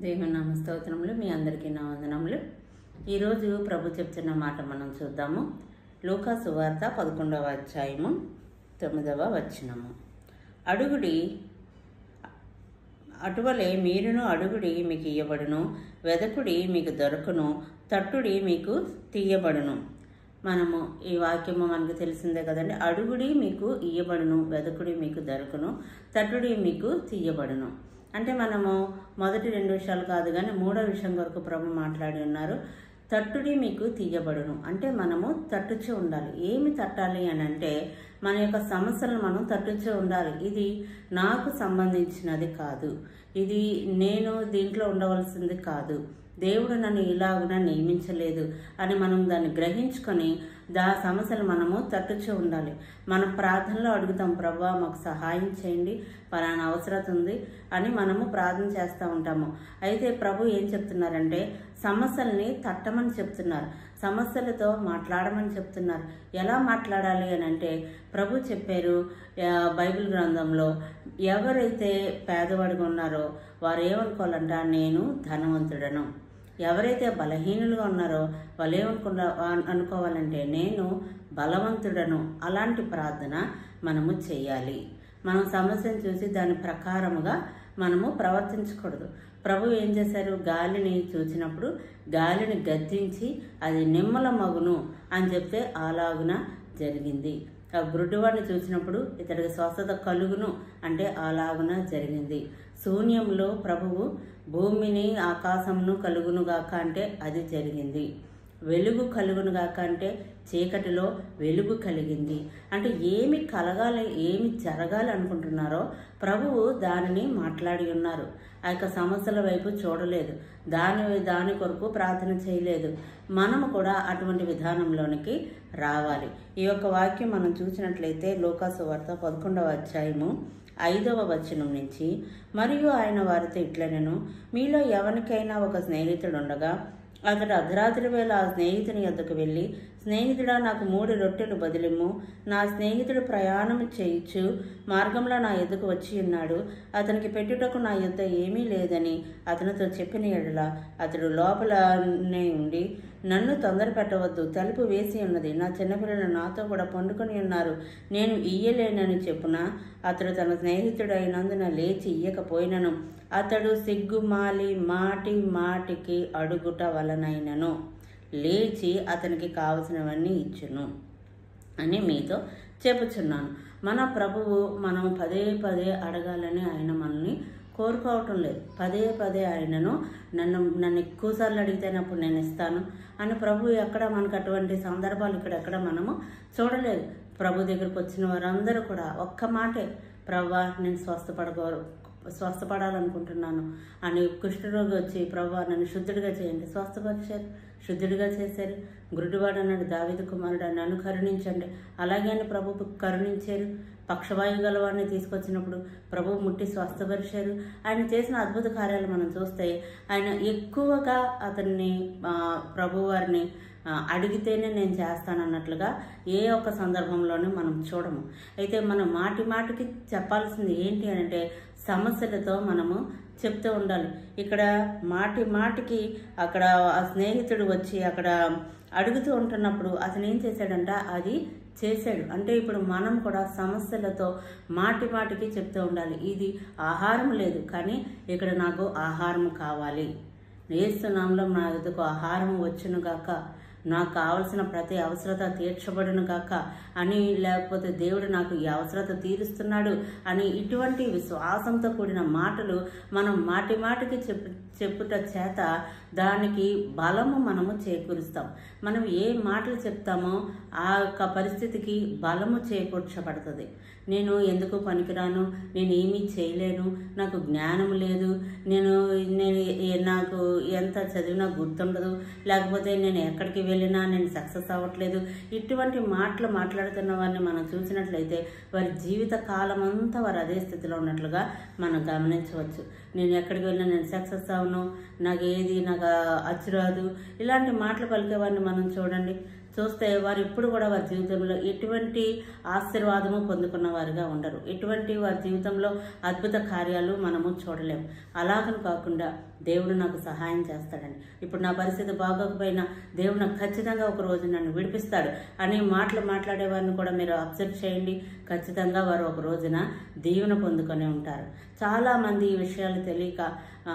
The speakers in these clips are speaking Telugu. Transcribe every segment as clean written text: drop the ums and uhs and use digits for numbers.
దేవుని నామ స్తోత్రములు. మీ అందరికీ నా వందనములు. ఈరోజు ప్రభు చెప్తున్న మాట మనం చూద్దాము. లూకా సువార్త 11వ అధ్యాయము 9వ వచనము. అడుగుడి, అటువలే మీరును అడుగుడి, మీకు ఇయ్యబడును, వెదకుడి, మీకు దొరకును, తట్టుడి, మీకు తీయబడును. మనము ఈ వాక్యము మనకు తెలిసిందే కదండి. అడుగుడి, మీకు ఇయ్యబడును, వెదకుడి, మీకు దొరకును, తట్టుడి, మీకు తీయబడును. అంటే మనము మొదటి 2 విషయాలు కాదు కానీ 3వ విషయం వరకు ప్రభు మాట్లాడి ఉన్నారు. తట్టుడి, మీకు తీయబడును అంటే మనము తట్టుచూ ఉండాలి. ఏమి తట్టాలి అని అంటే మన యొక్క సమస్యలను మనం తట్టుచూ ఉండాలి. ఇది నాకు సంబంధించినది కాదు, ఇది నేను దీంట్లో ఉండవలసింది కాదు, దేవుడు నన్ను ఇలాగున నియమించలేదు అని మనం దాన్ని గ్రహించుకొని సమస్యలు మనము తట్టుచూ ఉండాలి. మనం ప్రార్థనలో అడుగుతాం, ప్రభువా మాకు సహాయం చేయండి, పలానా అవసరత ఉంది అని మనము ప్రార్థన చేస్తూ ఉంటాము. అయితే ప్రభు ఏం చెప్తున్నారంటే సమస్యల్ని తట్టమని చెప్తున్నారు, సమస్యలతో మాట్లాడమని చెప్తున్నారు. ఎలా మాట్లాడాలి అని అంటే ప్రభు చెప్పారు బైబిల్ గ్రంథంలో, ఎవరైతే పేదవాడిగా ఉన్నారో వారు ఏమనుకోవాలంట, నేను ధనవంతుడను. ఎవరైతే బలహీనులుగా ఉన్నారో వాళ్ళు అనుకోవాలంటే నేను బలవంతుడను. అలాంటి ప్రార్థన మనము చేయాలి. మనం సమస్యను చూసి దాని ప్రకారముగా మనము ప్రవర్తించకూడదు. ప్రభు ఏం చేశారు, గాలిని చూసినప్పుడు గాలిని గద్దించి అది నిమ్మల మగును అని చెప్తే అలాగున జరిగింది. ఆ గుడ్డివాడిని చూసినప్పుడు ఇతడికి స్వస్థత కలుగును అంటే అలాగున జరిగింది. శూన్యంలో ప్రభువు భూమిని ఆకాశమును కలుగునుగాక అంటే అది జరిగింది. వెలుగు కలుగునుగాక అంటే చీకటిలో వెలుగు కలిగింది. అంటే ఏమి కలగాలి, ఏమి జరగాలి అనుకుంటున్నారో ప్రభువు దానిని మాట్లాడి ఉన్నారు. ఆ యొక్క సమస్యల వైపు చూడలేదు, దాని కొరకు ప్రార్థన చేయలేదు. మనము కూడా అటువంటి విధానంలోనికి రావాలి. ఈ యొక్క వాక్యం మనం చూసినట్లయితే లూకా సువార్త 11వ అధ్యాయము 5వ వచనం నుంచి, మరియు ఆయన వారితో ఇట్లనెను, మీలో ఎవరికైనా ఒక స్నేహితుడు ఉండగా అతడు అర్ధరాత్రి వేళ ఆ స్నేహితుని యొద్దకు వెళ్ళి, స్నేహితుడా నాకు 3 రొట్టెలు బదిలిమ్ము, నా స్నేహితుడు ప్రయాణం చేయించు మార్గంలో నా యొద్దకు వచ్చి ఉన్నాడు, అతనికి పెట్టుటకు నా యొద్ద ఏమీ లేదని అతనితో చెప్పిన ఎడల అతడు లోపలనే ఉండి, నన్ను తొందర పెట్టవద్దు, తలుపు వేసి ఉన్నది, నా చిన్నపిల్లలు నాతో కూడా పండుకొని ఉన్నారు, నేను ఇయ్యలేనని చెప్పున అతడు తన స్నేహితుడైనందున లేచి ఇయ్యకపోయినను అతడు సిగ్గుమాలి మాటికి అడుగుట వలనైనను లేచి అతనికి కావలసినవన్నీ ఇచ్చును అని మీతో చెప్పుచున్నాను. మన ప్రభువు మనం పదే అడగాలని ఆయన మనల్ని కోరుకోవటం లేదు. పదే ఆయనను నన్ను ఎక్కువసార్లు అడిగితేనప్పుడు నేను ఇస్తాను అని ప్రభు ఎక్కడ మనకు అటువంటి సందర్భాలు ఇక్కడ మనము చూడలేదు. ప్రభు దగ్గరకు వచ్చిన వారందరూ కూడా ఒక్క మాటే, ప్రభువా నేను స్వస్థపడాలనుకుంటున్నాను అని కుష్ఠరోగి వచ్చి, ప్రభువా నన్ను శుద్ధుడిగా చేయండి, స్వస్థపరిచారు, శుద్ధుడిగా చేశారు. గురుడివాడు అన్నాడు, దావీదు కుమారుడు నన్ను కరుణించండి, అలాగే అని ప్రభు కరుణించారు. పక్షవాయు గలవాడిని తీసుకొచ్చినప్పుడు ప్రభు ముట్టి స్వస్థపరిచారు. ఆయన చేసిన అద్భుత కార్యాలు మనం చూస్తే ఆయన ఎక్కువగా అతన్ని ప్రభువారిని అడిగితేనే నేను చేస్తానన్నట్లుగా ఏ ఒక్క సందర్భంలోనూ మనం చూడము. అయితే మనం మాటికి చెప్పాల్సింది ఏంటి అని అంటే సమస్యలతో మనము చెప్తూ ఉండాలి. ఇక్కడ మాటికి అక్కడ ఆ స్నేహితుడు వచ్చి అక్కడ అడుగుతూ ఉంటున్నప్పుడు అతను ఏం చేశాడంట, అది చేశాడు. అంటే ఇప్పుడు మనం కూడా సమస్యలతో మాటికి చెప్తూ ఉండాలి. ఇది ఆహారం లేదు కానీ ఇక్కడ నాకు ఆహారం కావాలి, యేసు నామములో నా ఎదుకు ఆహారం వచ్చును గాక, నాకు కావలసిన ప్రతి అవసరత తీర్చబడును గాక అని, లేకపోతే దేవుడు నాకు ఈ అవసరత తీరుస్తున్నాడు అని ఇటువంటి విశ్వాసంతో కూడిన మాటలు మనం మాటికి చెప్పుట చేత దానికి బలము మనము చేకూరుస్తాం. మనం ఏ మాటలు చెప్తామో ఆ యొక్క పరిస్థితికి బలము చేకూర్చబడుతుంది. నేను ఎందుకు పనికిరాను, నేను ఏమీ చేయలేను, నాకు జ్ఞానం లేదు, నాకు ఎంత చదివినా గుర్తుండదు, లేకపోతే నేను ఎక్కడికి వెళ్ళినా నేను సక్సెస్ అవ్వట్లేదు, ఇటువంటి మాటలు మాట్లాడుతున్న వారిని మనం చూసినట్లయితే వారి జీవిత కాలం అంతా వారు అదే స్థితిలో ఉన్నట్లుగా మనం గమనించవచ్చు. నేను ఎక్కడికి వెళ్ళినా నేను సక్సెస్ అవ్వను, నాకు అచ్చురాదు, ఇలాంటి మాటలు పలికే వారిని మనం చూస్తే వారు ఇప్పుడు కూడా వారి జీవితంలో ఎటువంటి ఆశీర్వాదము పొందుకున్న వారుగా ఉండరు. ఎటువంటి వారి జీవితంలో అద్భుత కార్యాలు మనము చూడలేము. అలాగని కాకుండా దేవుడు నాకు సహాయం చేస్తాడని, ఇప్పుడు నా పరిస్థితి బాగోకపోయినా దేవుడు నాకు ఖచ్చితంగా ఒక రోజు నన్ను విడిపిస్తాడు అనే మాటలు మాట్లాడే వారిని కూడా మీరు అబ్జర్వ్ చేయండి. ఖచ్చితంగా వారు ఒక రోజున దీవెన పొందుకొని ఉంటారు. చాలామంది ఈ విషయాలు తెలియక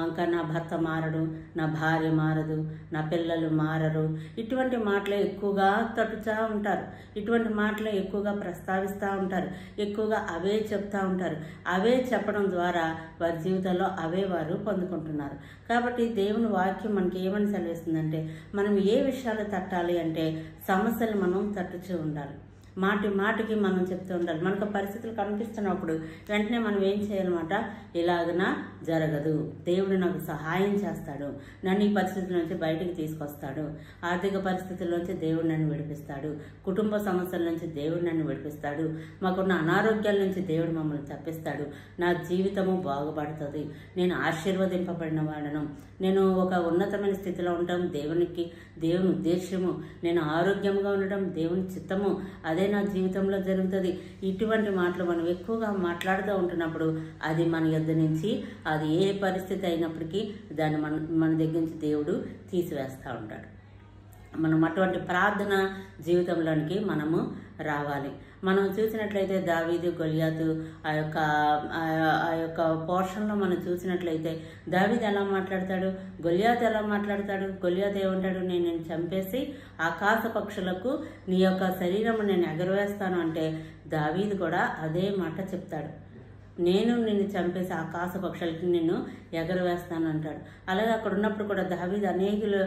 ఇంకా నా భర్త మారడు, నా భార్య మారదు, నా పిల్లలు మారరు, ఇటువంటి మాటలే ఎక్కువగా తట్టుచా ఉంటారు. ఇటువంటి మాటలే ఎక్కువగా ప్రస్తావిస్తూ ఉంటారు. ఎక్కువగా అవే చెప్తూ ఉంటారు. అవే చెప్పడం ద్వారా వారి జీవితంలో అవే వారు పొందుకుంటున్నారు. కాబట్టి దేవుని వాక్యం మనకి ఏమని సెలవిస్తుందంటే, మనం ఏ విషయాలు తట్టాలి అంటే సమస్యలు మనం తట్టుచూ ఉండాలి. మాటి మాటికి మనం చెప్తూ ఉండాలి. మనకు పరిస్థితులు కనిపిస్తున్నప్పుడు వెంటనే మనం ఏం చేయాలన్నమాట, ఇలాగన జరగదు, దేవుడు నాకు సహాయం చేస్తాడు, నన్ను ఈ పరిస్థితుల నుంచి బయటికి తీసుకొస్తాడు, ఆర్థిక పరిస్థితుల్లోంచి దేవుడు నన్ను విడిపిస్తాడు, కుటుంబ సమస్యల నుంచి దేవుడు నన్ను విడిపిస్తాడు, మాకున్న అనారోగ్యాల నుంచి దేవుడు మమ్మల్ని తప్పిస్తాడు, నా జీవితము బాగుపడుతుంది, నేను ఆశీర్వదింపబడిన వాడను, నేను ఒక ఉన్నతమైన స్థితిలో ఉండటం దేవుని ఉద్దేశము, నేను ఆరోగ్యంగా ఉండటం దేవుని చిత్తము, అదే నా జీవితంలో జరుగుతుంది. ఇటువంటి మాటలు మనం ఎక్కువగా మాట్లాడుతూ ఉంటున్నప్పుడు అది మన యొద్ద నుంచి, అది ఏ పరిస్థితి అయినప్పటికీ దాన్ని మన దగ్గర నుంచి దేవుడు తీసివేస్తూ ఉంటాడు. మనం అటువంటి ప్రార్థన జీవితంలోనికి మనము రావాలి. మనం చూసినట్లయితే దావీదు గొలియాతు ఆ యొక్క పోర్షన్లో మనం చూసినట్లయితే దావీదు ఎలా మాట్లాడతాడు, గొలియాతు ఎలా మాట్లాడతాడు. గొలియాతు ఏమంటాడు, నేను చంపేసి ఆకాశ పక్షులకు నీ యొక్క శరీరము నేను ఎగరవేస్తాను అంటే దావీదు కూడా అదే మాట చెప్తాడు. నేను నిన్ను చంపేసి ఆకాశ పక్షులకి నిన్ను ఎగరవేస్తాను అంటాడు. అలాగే అక్కడ ఉన్నప్పుడు కూడా దావీదు అనేకులు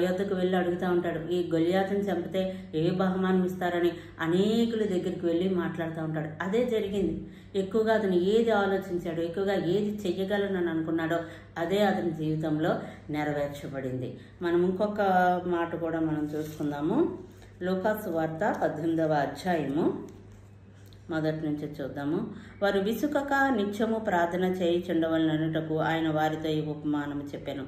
యొద్దకు వెళ్ళి అడుగుతూ ఉంటాడు, ఈ గొలియాతుని చంపితే ఏ బహుమానం ఇస్తారని అనేకుల దగ్గరికి వెళ్ళి మాట్లాడుతూ ఉంటాడు. అదే జరిగింది. ఎక్కువగా అతను ఏది ఆలోచించాడో, ఎక్కువగా ఏది చెయ్యగలనని అనుకున్నాడో అదే అతని జీవితంలో నెరవేర్చబడింది. మనం ఇంకొక మాట కూడా మనం చూసుకుందాము. లూకాసు వార్త 18వ అధ్యాయము మొదటి నుంచి చూద్దాము. వారు విసుకక నిత్యము ప్రార్థన చేయుచుండవలననుటకు ఆయన వారితో ఈ ఉపమానము చెప్పాను.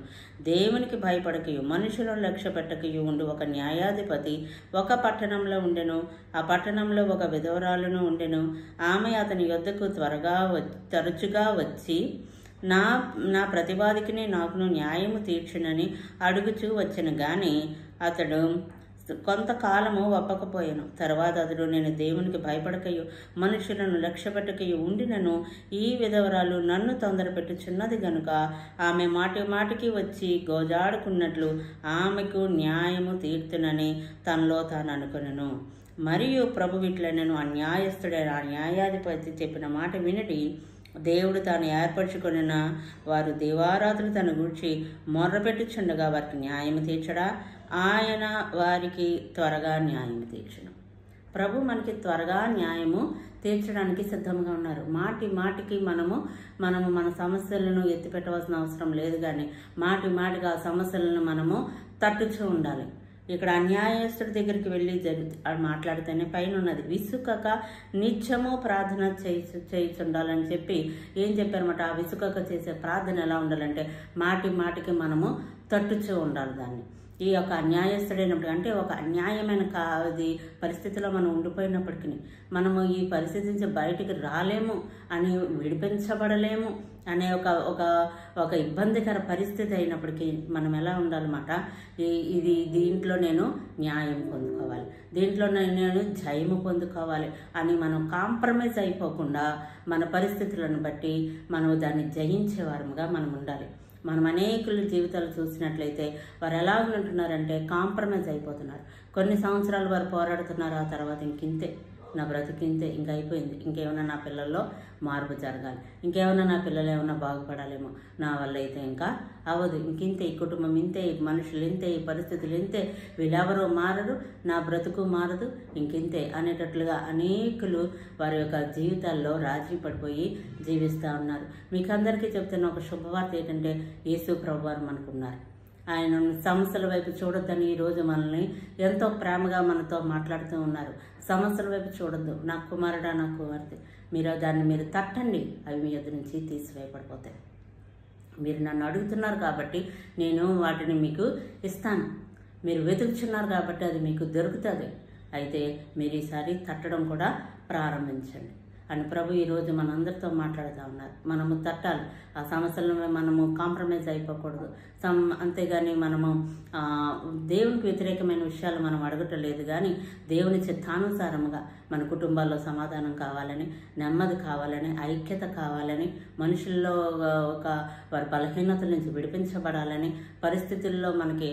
దేవునికి భయపడకయు మనుషులను లక్ష్య పెట్టకయు ఉండు ఒక న్యాయాధిపతి ఒక పట్టణంలో ఉండెను. ఆ పట్టణంలో ఒక విధవరాలును ఉండెను. ఆమె అతని యొద్దకు తరచుగా వచ్చి నా ప్రతివాదికిని నాకును న్యాయము తీర్చునని అడుగుచూ వచ్చెను. గాని అతడు కొంతకాలము ఒప్పకపోయాను. తర్వాత అతడు, నేను దేవునికి భయపడకయు మనుషులను లక్ష్య పెట్టకయు ఉండినను ఈ విధవరాలు నన్ను తొందర పెట్టుచున్నది గనుక ఆమె మాటికి వచ్చి గోజాడుకున్నట్లు ఆమెకు న్యాయము తీర్చునని తనలో తాను అనుకునెను. మరియు ప్రభు ఇట్లనెను, ఆ న్యాయస్థుడైన ఆ న్యాయాధిపతి చెప్పిన మాట వినటి దేవుడు తాను ఏర్పరచుకొనిన వారు దేవారాధులు తన గురించి మొర్రపెట్టుచుండగా వారికి న్యాయము తీర్చడా, ఆయన వారికి త్వరగా న్యాయము తీర్చును. ప్రభు మనకి త్వరగా న్యాయము తీర్చడానికి సిద్ధంగా ఉన్నారు. మాటికి మనము మన సమస్యలను ఎత్తిపెట్టవలసిన అవసరం లేదు. కానీ మాటికి ఆ సమస్యలను మనము తట్టుచూ ఉండాలి. ఇక్కడ అన్యాయస్తుడి దగ్గరికి వెళ్ళి మాట్లాడితేనే పైన ఉన్నది, విసుకక నిత్యము ప్రార్థన చేయుచుండాలని చెప్పి ఏం చెప్పారన్నమాట. ఆ విసుకక చేసే ప్రార్థన ఎలా ఉండాలంటే మాటికి మనము తట్టుచూ ఉండాలి దాన్ని. ఈ యొక్క అన్యాయస్తుడైనప్పుడు అంటే ఒక అన్యాయమైన పరిస్థితిలో మనం ఉండిపోయినప్పటికీ మనము ఈ పరిస్థితి నుంచి బయటికి రాలేము అని, విడిపించబడలేము అనే ఒక ఇబ్బందికర పరిస్థితి అయినప్పటికీ మనం ఎలా ఉండాలన్నమాట, దీంట్లో నేను న్యాయం పొందుకోవాలి, దీంట్లో నేను జయము పొందుకోవాలి అని మనం కాంప్రమైజ్ అయిపోకుండా మన పరిస్థితులను బట్టి మనం దాన్ని జయించేవారముగా మనం ఉండాలి. మనం అనేకుల జీవితాలు చూసినట్లయితే వారు ఎలా ఉంటున్నారంటే కాంప్రమైజ్ అయిపోతున్నారు. కొన్ని సంవత్సరాలు వారు పోరాడుతున్నారు, ఆ తర్వాత ఇంకింతే, నా బ్రతికింతే, ఇంకా అయిపోయింది, ఇంకేమైనా నా పిల్లల్లో మార్పు జరగాలి, ఇంకేమైనా నా పిల్లలు ఏమైనా బాగుపడాలేమో, నా వల్ల అయితే ఇంకా అవ్వదు, ఇంకింతే, ఈ కుటుంబం ఇంతే, ఈ మనుషులు ఇంతే, ఈ పరిస్థితులు ఇంతే, వీళ్ళెవరో మారరు, నా బ్రతుకు మారదు, ఇంకింతే అనేటట్లుగా అనేకులు వారి యొక్క జీవితాల్లో రాజీ పడిపోయి జీవిస్తూ ఉన్నారు. మీకు అందరికీ చెప్తున్న ఒక శుభవార్త ఏంటంటే, యేసు ప్రభువారు మనకున్నారు. ఆయన సమస్యల వైపు చూడొద్దని ఈరోజు మనల్ని ఎంతో ప్రేమగా మనతో మాట్లాడుతూ ఉన్నారు. సమస్యల వైపు చూడొద్దు, నా కుమారుడా, నా కుమార్తె, దాన్ని మీరు తట్టండి, అవి మీ యొద్ద నుంచి తీసివేయబడిపోతాయి. మీరు నన్ను అడుగుతున్నారు కాబట్టి నేను వాటిని మీకు ఇస్తాను. మీరు వెతుకుచున్నారు కాబట్టి అది మీకు దొరుకుతుంది. అయితే మీరు ఈసారి తట్టడం కూడా ప్రారంభించండి అని ప్రభు ఈరోజు మనందరితో మాట్లాడుతూ ఉన్నారు. మనము తట్టాలి, ఆ సమస్యలను మనము కాంప్రమైజ్ అయిపోకూడదు. అంతేగాని మనము దేవునికి వ్యతిరేకమైన విషయాలు మనం అడగటం లేదు, కానీ దేవుని చిత్తానుసారముగా మన కుటుంబాల్లో సమాధానం కావాలని, నెమ్మది కావాలని, ఐక్యత కావాలని, మనుషుల్లో ఒక వారి బలహీనతల నుంచి విడిపించబడాలని, పరిస్థితుల్లో మనకి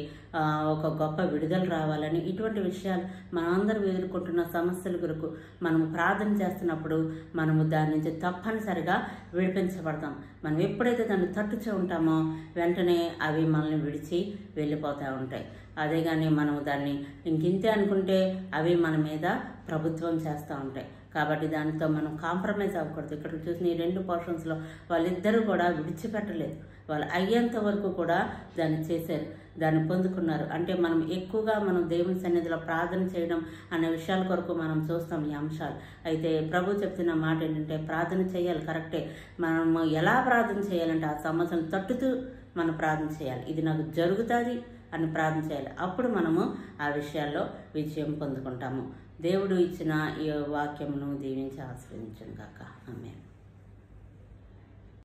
ఒక గొప్ప విడుదల రావాలని, ఇటువంటి విషయాలు మనందరూ ఎదుర్కొంటున్న సమస్యల కొరకు మనము ప్రార్థన చేస్తున్నప్పుడు మనము దాని నుంచి తప్పనిసరిగా విడిపించబడతాం. మనం ఎప్పుడైతే దాన్ని తట్టుచూ ఉంటామో వెంటనే అవి మనల్ని విడిచి వెళ్ళిపోతూ ఉంటాయి. అదే కానీ మనం దాన్ని ఇంకింతే అనుకుంటే అవి మన మీద ప్రభుత్వం చేస్తూ ఉంటాయి. కాబట్టి దానితో మనం కాంప్రమైజ్ అవ్వకూడదు. ఇక్కడ చూసిన ఈ 2 పోర్షన్స్లో వాళ్ళిద్దరూ కూడా విడిచిపెట్టలేదు. వాళ్ళు అయ్యేంత వరకు కూడా దాన్ని చేశారు, దాన్ని పొందుకున్నారు. అంటే మనం ఎక్కువగా మనం దేవుని సన్నిధిలో ప్రార్థన చేయడం అనే విషయాల కొరకు మనం చూస్తాం ఈ అంశాలు. అయితే ప్రభు చెప్తున్న మాట ఏంటంటే ప్రార్థన చేయాలి, కరెక్టే. మనం ఎలా ప్రార్థన చేయాలంటే ఆ సమస్యను తట్టుతూ మనం ప్రార్థన చేయాలి. ఇది నాకు జరుగుతుంది అని ప్రార్థన చేయాలి. అప్పుడు మనము ఆ విషయాల్లో విజయం పొందుకుంటాము. దేవుడు ఇచ్చిన ఈ వాక్యమును దీవించి ఆశీర్వదించును గాక. ఆమేన్.